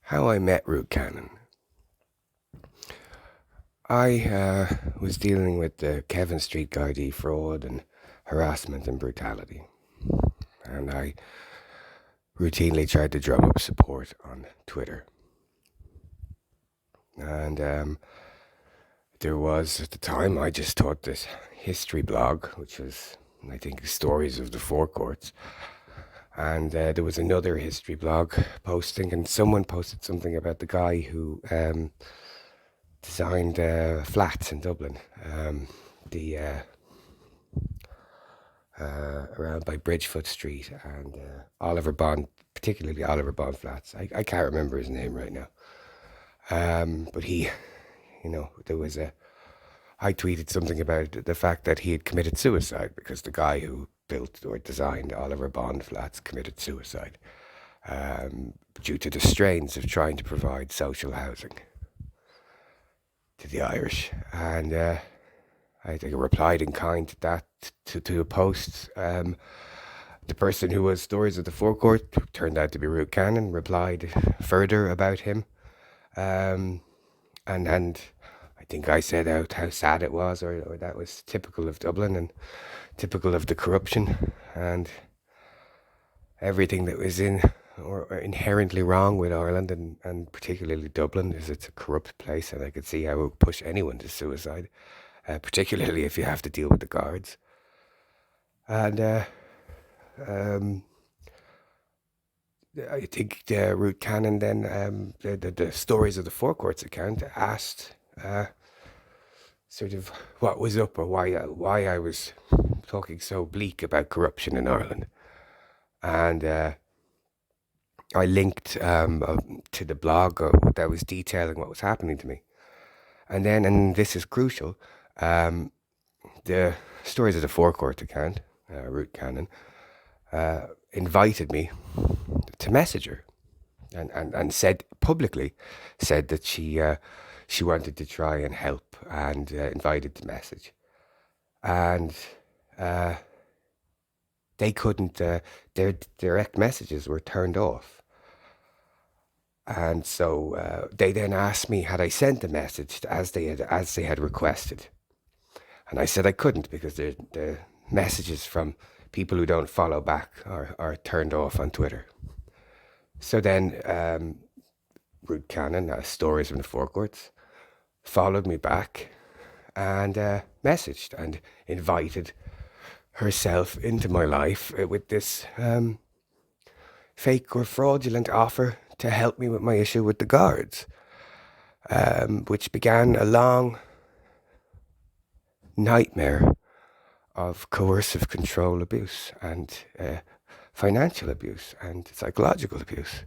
How I met Ruth Cannon. I was dealing with the Kevin Street Gardaí fraud and harassment and brutality, and I routinely tried to drum up support on Twitter. And there was, at the time, I just taught this history blog, which was, I think, stories of the forecourts. And there was another history blog posting, and someone posted something about the guy who designed flats in Dublin, the around by Bridgefoot Street and Oliver Bond, particularly Oliver Bond flats. I can't remember his name right now, but he, there was a. I tweeted something about the fact that he had committed suicide because the guy who built or designed Oliver Bond flats committed suicide due to the strains of trying to provide social housing to the Irish. And I think I replied in kind to that, to a post. The person who was Stories of the Forecourt, who turned out to be Ruth Cannon, replied further about him. And I think I said out how sad it was, or that was typical of Dublin and typical of the corruption and everything that was or inherently wrong with Ireland and particularly Dublin, is it's a corrupt place, and I could see how it would push anyone to suicide, particularly if you have to deal with the guards. And I think Ruth Cannon then, the Stories of the Forecourts account, asked sort of what was up, or why I was talking so bleak about corruption in Ireland. And I linked to the blog that was detailing what was happening to me. And then, and this is crucial, the Stories of the Forecourt account, Ruth Cannon, invited me to message her, and said publicly, that she wanted to try and help, and invited to message. And they couldn't, their direct messages were turned off. And so they then asked me had I sent the message as they had requested. And I said I couldn't, because the messages from people who don't follow back are turned off on Twitter. So then Ruth Cannon, Stories from the Forecourts, followed me back and messaged and invited herself into my life with this fake or fraudulent offer to help me with my issue with the guards, which began a long nightmare of coercive control abuse and financial abuse and psychological abuse.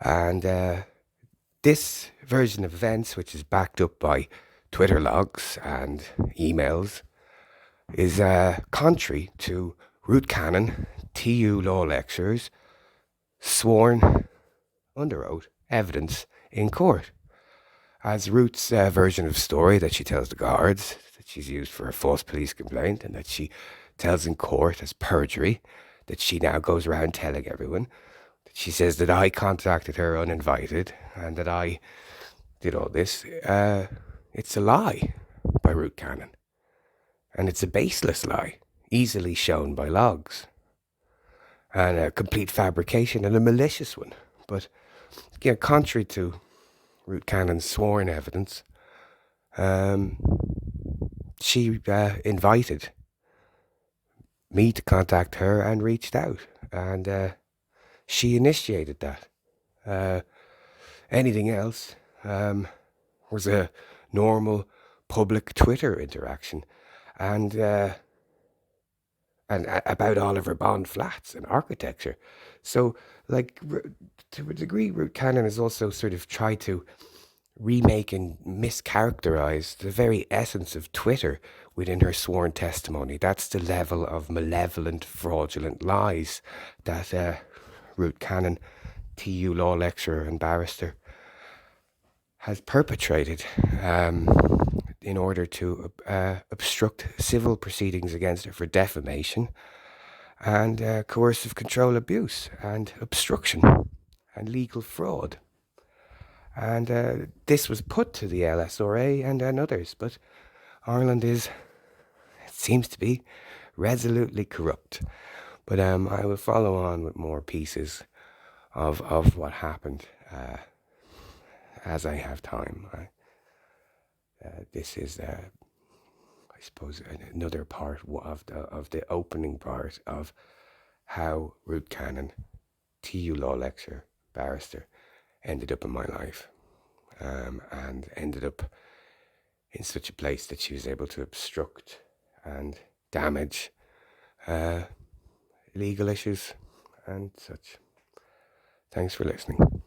And this version of events, which is backed up by Twitter logs and emails, is contrary to Ruth Cannon, TU law lecturers, sworn under oath evidence in court. As Ruth's version of the story that she tells the guards, that she's used for a false police complaint, and that she tells in court as perjury, that she now goes around telling everyone, that she says that I contacted her uninvited and that I did all this, it's a lie by Ruth Cannon. And it's a baseless lie, easily shown by logs, and a complete fabrication, and a malicious one. But contrary to Ruth Cannon's sworn evidence, she invited me to contact her and reached out, and she initiated that. Anything else was a normal public Twitter interaction, and about Oliver Bond flats and architecture. So, like, to a degree, Ruth Cannon has also sort of tried to remake and mischaracterize the very essence of Twitter within her sworn testimony. That's the level of malevolent, fraudulent lies that Ruth Cannon, TU law lecturer and barrister, has perpetrated in order to obstruct civil proceedings against her for defamation and coercive control abuse and obstruction and legal fraud. And this was put to the LSRA and others, but Ireland is, it seems to be, resolutely corrupt. But I will follow on with more pieces of what happened as I have time. This is, I suppose, another part of the opening part of how Ruth Cannon, TU law lecturer, barrister, ended up in my life, and ended up in such a place that she was able to obstruct and damage legal issues and such. Thanks for listening.